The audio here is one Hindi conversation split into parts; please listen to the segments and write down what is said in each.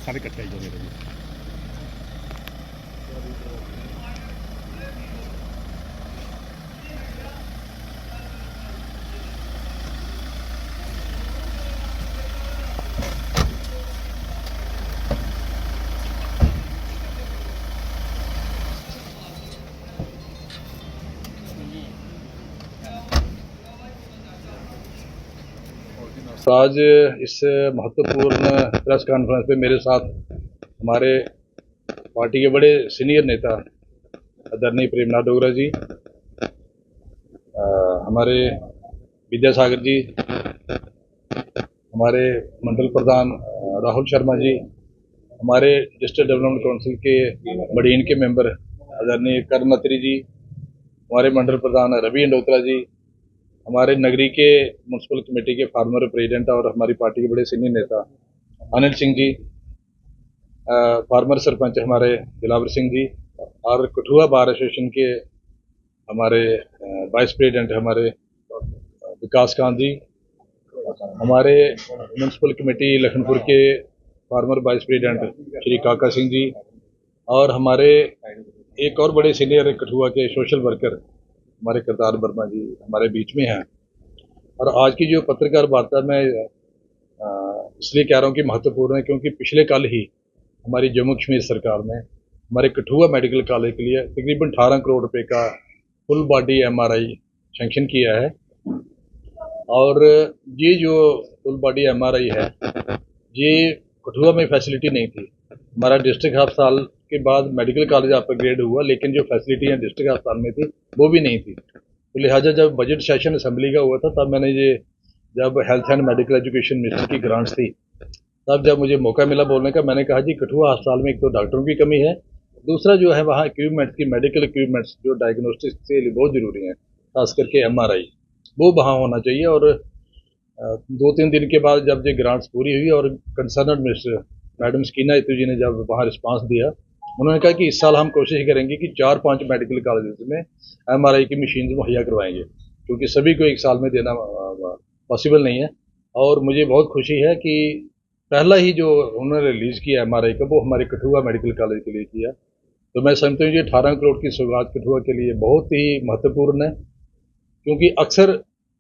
सारे इकट्ठे ही होने लगे। आज इस महत्वपूर्ण प्रेस कॉन्फ्रेंस पे मेरे साथ हमारे पार्टी के बड़े सीनियर नेता आदरणीय प्रेमनाथ डोगरा जी, हमारे विद्यासागर जी, हमारे मंडल प्रधान राहुल शर्मा जी, हमारे डिस्ट्रिक्ट डेवलपमेंट काउंसिल के बड़ीन के मेंबर आदरणीय करण अत्री जी, हमारे मंडल प्रधान रवि इंडोत्रा जी, हमारे नगरी के म्यूनसिपल कमेटी के फार्मर प्रेसिडेंट और हमारी पार्टी के बड़े सीनियर नेता अनिल सिंह जी, फार्मर सरपंच हमारे दिलावर सिंह जी, और कठुआ बार एसोसिएशन के हमारे वाइस प्रेसिडेंट हमारे विकास कांत जी, हमारे म्यूनसिपल कमेटी लखनपुर के फार्मर वाइस प्रेसिडेंट श्री काका सिंह जी, और हमारे एक और बड़े सीनियर कठुआ के सोशल वर्कर हमारे करतार वर्मा जी हमारे बीच में हैं। और आज की जो पत्रकार वार्ता में इसलिए कह रहा हूँ कि महत्वपूर्ण है क्योंकि पिछले कल ही हमारी जम्मू कश्मीर सरकार ने हमारे कठुआ मेडिकल कॉलेज के लिए तकरीबन 18 करोड़ रुपए का फुल बॉडी एमआरआई सैंक्शन किया है। और ये जो फुल बॉडी एमआरआई है ये कठुआ में फैसिलिटी नहीं थी। हमारा डिस्ट्रिक्ट अस्पताल के बाद मेडिकल कॉलेज अपग्रेड हुआ, लेकिन जो फैसिलिटियाँ डिस्ट्रिक्ट अस्पताल में थी वो भी नहीं थी। तो लिहाजा जब बजट सेशन असेंबली का हुआ था तब मैंने ये जब health and medical education minister की ग्रांट्स थी तब जब मुझे मौका मिला बोलने का, मैंने कहा जी कठुआ अस्पताल में एक तो डॉक्टरों की कमी है, दूसरा जो है वहाँ इक्विपमेंट्स की मेडिकल इक्विपमेंट्स जो डायग्नोस्टिक्स के लिए बहुत ज़रूरी हैं, खास करके एमआरआई वो वहाँ होना चाहिए। और 2-3 दिन के बाद जब ये ग्रांट्स पूरी हुई और कंसर्नड मिनिस्टर मैडम स्कीना इतू जी ने जब वहाँ रिस्पांस दिया, उन्होंने कहा कि इस साल हम कोशिश करेंगे कि 4-5 मेडिकल कॉलेज में एमआरआई की मशीन मुहैया करवाएंगे, क्योंकि सभी को एक साल में देना पॉसिबल नहीं है। और मुझे बहुत खुशी है कि पहला ही जो उन्होंने रिलीज़ किया एमआरआई का वो हमारे कठुआ मेडिकल कॉलेज के लिए किया। तो मैं समझता हूँ ये 18 करोड़ की सौगात कठुआ के लिए बहुत ही महत्वपूर्ण है, क्योंकि अक्सर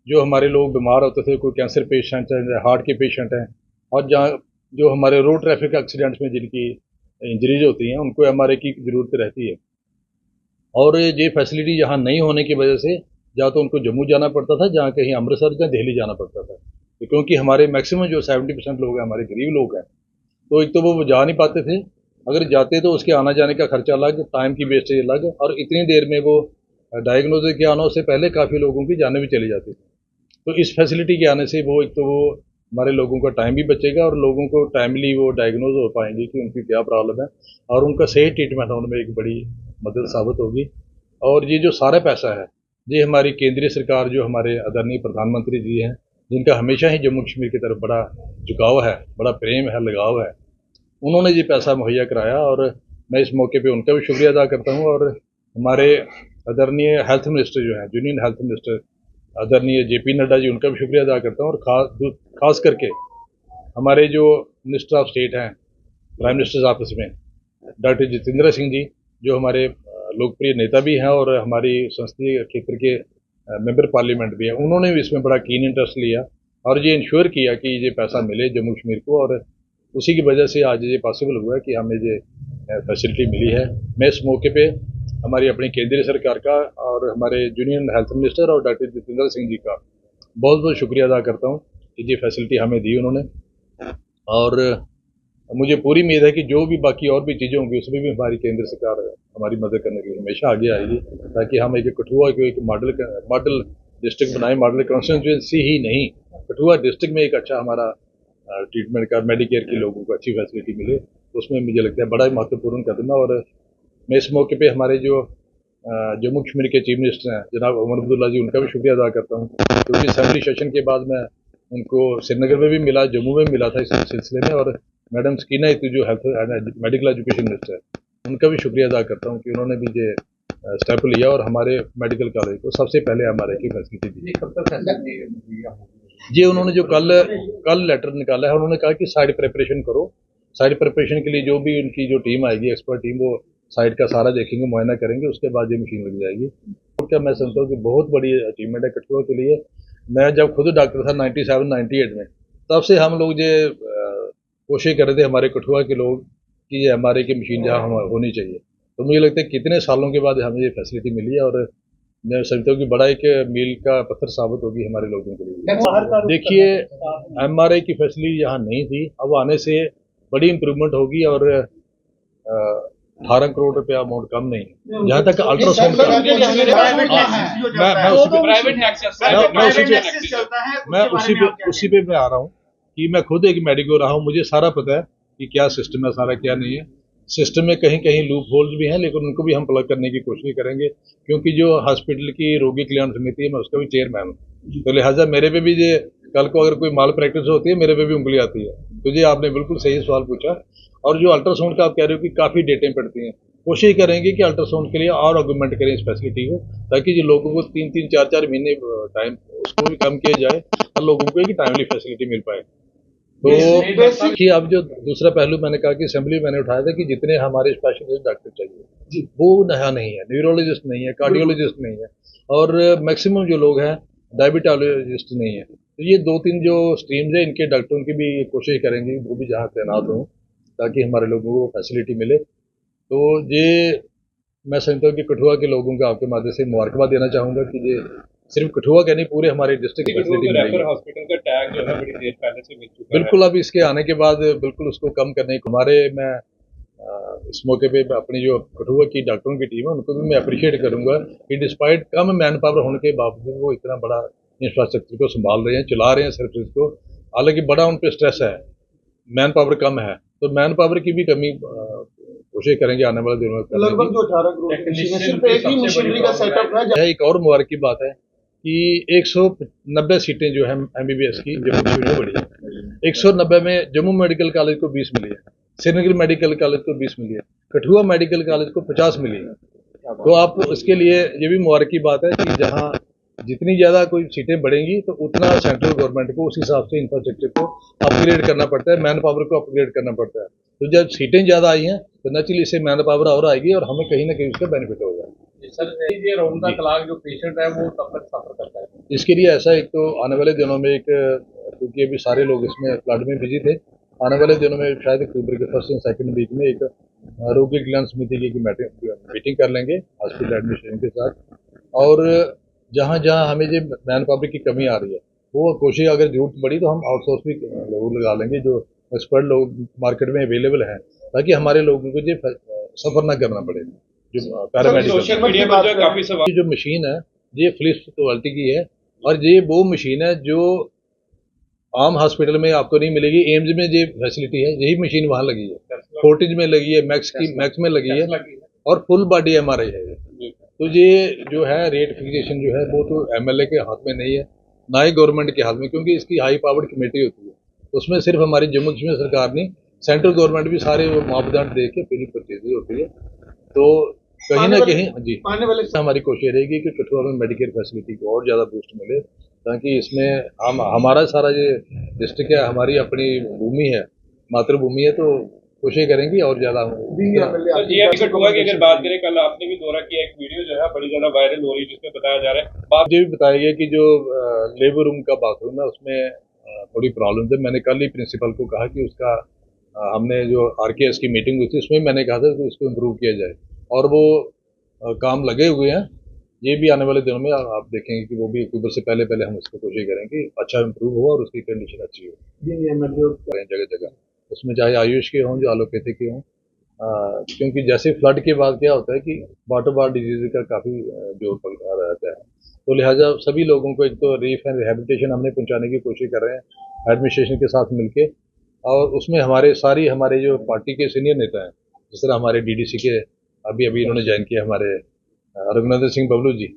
जो हमारे लोग बीमार होते थे, कोई कैंसर पेशेंट है, हार्ट के पेशेंट हैं, और जहाँ जो हमारे रोड ट्रैफिक एक्सीडेंट्स में जिनकी इंजरीज होती हैं उनको एमआरआई की ज़रूरत रहती है। और ये फैसिलिटी यहाँ नहीं होने की वजह से या तो उनको जम्मू जाना पड़ता था, जहाँ कहीं अमृतसर या दिल्ली जाना पड़ता था, क्योंकि हमारे मैक्सिमम जो 70% लोग हैं हमारे गरीब लोग हैं, तो एक तो वो जा नहीं पाते थे, अगर जाते तो उसके आना जाने का खर्चा अलग, टाइम की वेस्टेज अलग, और इतनी देर में वो डायग्नोसिस के आने से पहले काफ़ी लोगों की जानें भी चली जाती थी। तो इस फैसिलिटी के आने से वो एक तो वो हमारे लोगों का टाइम भी बचेगा और लोगों को टाइमली वो डायग्नोज हो पाएंगे कि उनकी क्या प्रॉब्लम है, और उनका सही ट्रीटमेंट होने में एक बड़ी मदद साबित होगी। और ये जो सारा पैसा है ये हमारी केंद्रीय सरकार जो हमारे आदरणीय प्रधानमंत्री जी हैं, जिनका हमेशा ही जम्मू कश्मीर की तरफ बड़ा झुकाव है, बड़ा प्रेम है, लगाव है, उन्होंने ये पैसा मुहैया कराया। और मैं इस मौके पे उनका भी शुक्रिया अदा करता हूँ। और हमारे आदरणीय हेल्थ मिनिस्टर जो हैं, यूनियन हेल्थ मिनिस्टर आदरणीय जेपी नड्डा जी, उनका भी शुक्रिया अदा करता हूँ। और खास करके हमारे जो मिनिस्टर ऑफ स्टेट हैं प्राइम मिनिस्टर्स ऑफिस में डॉक्टर जितेंद्र सिंह जी, जो हमारे लोकप्रिय नेता भी हैं और हमारी संसदीय क्षेत्र के मेंबर पार्लियामेंट भी हैं, उन्होंने भी इसमें बड़ा कीन इंटरेस्ट लिया और ये इंश्योर किया कि ये पैसा मिले जम्मू कश्मीर को, और उसी की वजह से आज ये पॉसिबल हुआ है कि हमें ये फैसिलिटी मिली है। मैं इस मौके पे हमारी अपनी केंद्रीय सरकार का और हमारे यूनियन हेल्थ मिनिस्टर और डॉक्टर जितेंद्र सिंह जी का बहुत बहुत शुक्रिया अदा करता हूँ कि ये फैसिलिटी हमें दी उन्होंने। और मुझे पूरी उम्मीद है कि जो भी बाकी और भी चीज़ें होंगी उसमें भी हमारी केंद्र सरकार हमारी मदद करने के लिए हमेशा आगे आएगी, ताकि हम एक कठुआ को एक मॉडल डिस्ट्रिक्ट बनाए, मॉडल कॉन्स्टिट्यूंसी ही नहीं, कठुआ डिस्ट्रिक्ट में एक अच्छा हमारा ट्रीटमेंट का मेडिकेयर के लोगों को अच्छी फैसिलिटी मिले। उसमें मुझे लगता है बड़ा ही महत्वपूर्ण कदम है। और मैं इस मौके पे हमारे जो जम्मू कश्मीर के चीफ मिनिस्टर हैं जनाब उमर अब्दुल्ला जी, उनका भी शुक्रिया अदा करता हूँ, क्योंकि असेंबली सेशन के बाद मैं उनको श्रीनगर में भी मिला, जम्मू में भी मिला था इस सिलसिले में। और मैडम स्कीना इतू जो health and medical education minister है, उनका भी शुक्रिया अदा करता हूँ कि उन्होंने भी ये स्टेप लिया और हमारे मेडिकल कॉलेज को सबसे पहले एमआरआई की फैसिलिटी दी। जी उन्होंने जो कल लेटर निकाला है, उन्होंने कहा कि साइड प्रिपरेशन करो, साइट प्रिपरेशन के लिए जो भी उनकी जो टीम आएगी, एक्सपर्ट टीम, वो साइट का सारा देखेंगे, मुआयना करेंगे, उसके बाद ये मशीन लग जाएगी। और क्या मैं समझता हूँ कि बहुत बड़ी अचीवमेंट है कठुआ के लिए। मैं जब खुद डॉक्टर था 97-98 में, तब से हम लोग ये कोशिश कर रहे थे हमारे कठुआ के लोग कि ये हमारे की मशीन जहाँ होनी चाहिए। तो मुझे लगता है कितने सालों के बाद हमें ये फैसिलिटी मिली है, और मैं समझता हूँ कि बड़ा एक मील का पत्थर साबित होगी हमारे लोगों के लिए। देखिए, एमआरआई की फैसिलिटी यहाँ नहीं थी, अब आने से बड़ी इम्प्रूवमेंट होगी, और 18 करोड़ रुपया अमाउंट कम नहीं है। जहाँ तक अल्ट्रासाउंड का मैं उसी पे मैं आ रहा हूँ कि मैं खुद एक मेडिको रहा हूँ, मुझे सारा पता है कि क्या सिस्टम है, सारा क्या नहीं है। सिस्टम में कहीं कहीं लूप होल्स भी हैं, लेकिन उनको भी हम प्लग करने की कोशिश करेंगे, क्योंकि जो हॉस्पिटल की रोगी कल्याण समिति है, मैं उसका भी चेयरमैन हूँ। तो लिहाजा मेरे पे भी ये कल को अगर कोई माल प्रैक्टिस होती है, मेरे पे भी उंगली आती है। तो ये आपने बिल्कुल सही सवाल पूछा। और जो अल्ट्रासाउंड का आप कह रहे हो कि काफ़ी डेटें पड़ती हैं, कोशिश करेंगे कि अल्ट्रासाउंड के लिए और आर्गूमेंट करें इस फैसिलिटी को, ताकि जो लोगों को 3-3, 4-4 महीने टाइम उसको भी कम किया जाए और लोगों को एक टाइमली फैसिलिटी मिल पाए। तो देखिए, अब जो दूसरा पहलू मैंने कहा कि असेंबली मैंने उठाया था कि जितने हमारे स्पेशलिस्ट डॉक्टर चाहिए वो नया नहीं है, न्यूरोलॉजिस्ट नहीं है, कार्डियोलॉजिस्ट नहीं है, और मैक्सिमम जो लोग हैं डायबिटोलॉजिस्ट नहीं है। तो ये 2-3 जो स्ट्रीम्स है, इनके डॉक्टरों की भी कोशिश करेंगे वो भी जहाँ तैनात हों, ताकि हमारे लोगों को फैसिलिटी मिले। तो ये मैं समझता हूँ कि कठुआ के लोगों को आपके माध्यम से मुबारकबाद देना चाहूँगा कि ये सिर्फ कठुआ का नहीं, पूरे हमारे डिस्ट्रिक्ट फैसिलिटी मिलेगी। हॉस्पिटल का टैग जो है बड़ी देर पहले से मिल चुका है। बिल्कुल, अब इसके आने के बाद बिल्कुल उसको कम करने हमारे मैं इस मौके पे अपनी जो कठुआ की डॉक्टरों की टीम है उनको भी मैं अप्रिशिएट करूंगा कि डिस्पाइट कम मैन पावर होने के बावजूद वो इतना बड़ा इंफ्रास्ट्रक्चर को संभाल रहे हैं, चला रहे हैं सर्विस को। हालांकि बड़ा उन पर स्ट्रेस है, मैन पावर कम है, तो मैन पावर की भी कमी कोशिश करेंगे आने वाले दिनों में। लगभग जो 18 करोड़ सिर्फ एक ही मशीनरी का सेटअप है। एक और मुबारक की बात है कि 190 सीटें जो है एमबीबीएस की जम्मू कश्मीर में बढ़ी है। 190 में जम्मू मेडिकल कॉलेज को 20 मिली है, श्रीनगर मेडिकल कॉलेज को 20 मिली है, कठुआ मेडिकल कॉलेज को 50 मिली है। तो आप इसके लिए ये भी मुबारक की बात है कि जहाँ जितनी ज़्यादा कोई सीटें बढ़ेंगी तो उतना सेंट्रल गवर्नमेंट को उस हिसाब से इंफ्रास्ट्रक्चर को अपग्रेड करना पड़ता है, मैन पावर को अपग्रेड करना पड़ता है। तो जब सीटें ज़्यादा आई हैं तो नेचुरली इससे मैन पावर और आएगी और हमें कहीं ना कहीं उसका बेनिफिट होगा। सर, ये राउंड द क्लॉक जो पेशेंट है वो तब तक सफर करता है। इसके लिए ऐसा एक तो आने वाले दिनों में एक, क्योंकि अभी सारे लोग इसमें फ्लड में बिजी थे, आने वाले दिनों में शायद अक्टूबर के 1st एंड 2nd वीक में एक आरोग्य कल्याण समिति की मीटिंग कर लेंगे हॉस्पिटल एडमिनिस्ट्रेशन के साथ। और जहाँ जहाँ हमें जो मैन पावर की कमी आ रही है वो कोशिश, अगर जरूरत पड़ी तो हम आउटसोर्स भी लोग लगा लेंगे जो एक्सपर्ट लोग मार्केट में अवेलेबल हैं, ताकि हमारे लोगों को जो सफ़र ना करना पड़े। जो पैरामेडिकल जो मशीन है ये फिलिप्स क्वालिटी की है, और ये वो मशीन है जो आम हॉस्पिटल में आपको नहीं मिलेगी। एम्स में ये फैसिलिटी है, यही मशीन वहाँ लगी है, फोर्टिज में लगी है, मैक्स में लगी है, और फुल बॉडी एमआरआई है। तो ये जो है रेट फिक्सेशन जो है वो तो एमएलए के हाथ में नहीं है, ना ही गवर्नमेंट के हाथ में, क्योंकि इसकी हाई पावर्ड कमेटी होती है। उसमें सिर्फ हमारी जम्मू कश्मीर सरकार नहीं, सेंट्रल गवर्नमेंट भी सारे वो मापदंड दे के फिर परचेज होती है। तो कहीं ना कहीं जी हमारी कोशिश रहेगी कि कठुआ में मेडिकेयर फैसिलिटी को और ज़्यादा बूस्ट मिले, ताकि इसमें हमारा सारा ये डिस्ट्रिक्ट है, हमारी अपनी भूमि है, मातृभूमि है, तो कोशिश करेंगे और ज़्यादा। कठुआ की अगर बात करें, कल आपने भी दौरा किया, एक वीडियो जो है बड़ी ज़्यादा वायरल हो रही है जिसमें बताया जा रहा है, बात ये भी बताया गया कि जो लेबर रूम का बाथरूम है उसमें थोड़ी प्रॉब्लम है। मैंने कल ही प्रिंसिपल को कहा कि उसका हमने जो आरकेएस की मीटिंग हुई थी उसमें मैंने कहा था कि उसको इम्प्रूव किया जाए, और वो काम लगे हुए हैं। ये भी आने वाले दिनों में आप देखेंगे कि वो भी अक्टूबर से पहले हम उसको कोशिश करेंगे अच्छा इम्प्रूव हो और उसकी कंडीशन अच्छी हो जगह जगह, उसमें चाहे आयुष के हों जो एलोपैथी के हों। क्योंकि जैसे फ्लड के बाद क्या होता है कि वाटर बॉर्न डिजीज का काफ़ी जोर रहता है, तो लिहाजा सभी लोगों को एक तो रिलीफ एंड रिहेबिलिटेशन हमने पहुंचाने की कोशिश कर रहे हैं एडमिनिस्ट्रेशन के साथ मिलके, और उसमें हमारे जो पार्टी के सीनियर नेता हैं, जिस तरह हमारे डीडीसी के अभी इन्होंने ज्वाइन किया, हमारे रघुनंदन सिंह बबलू जी,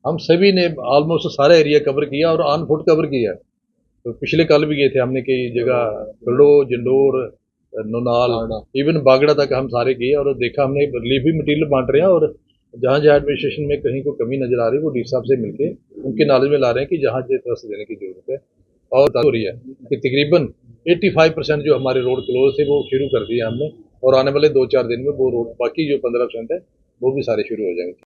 हम सभी ने ऑलमोस्ट सारा एरिया कवर किया और ऑन फुट कवर किया। तो पिछले कल भी गए थे हमने कई जगह, गलो, जंडोर, नोनाल, इवन बागड़ा तक हम सारे गए और देखा, हमने रिलीफ भी मटीरियल बांट रहे हैं, और जहाँ जहाँ एडमिनिस्ट्रेशन में कहीं को कमी नजर आ रही है वो डी साहब से मिलके उनके नॉलेज में ला रहे हैं कि जहाँ जो ट्रस्ट देने की जरूरत है। और हो रही है कि तकरीबन 85% जो हमारे रोड क्लोज थे वो शुरू कर दिए हमने, और आने वाले 2-4 दिन में वो रोड बाकी जो 15% है वो भी सारे शुरू हो जाएंगे।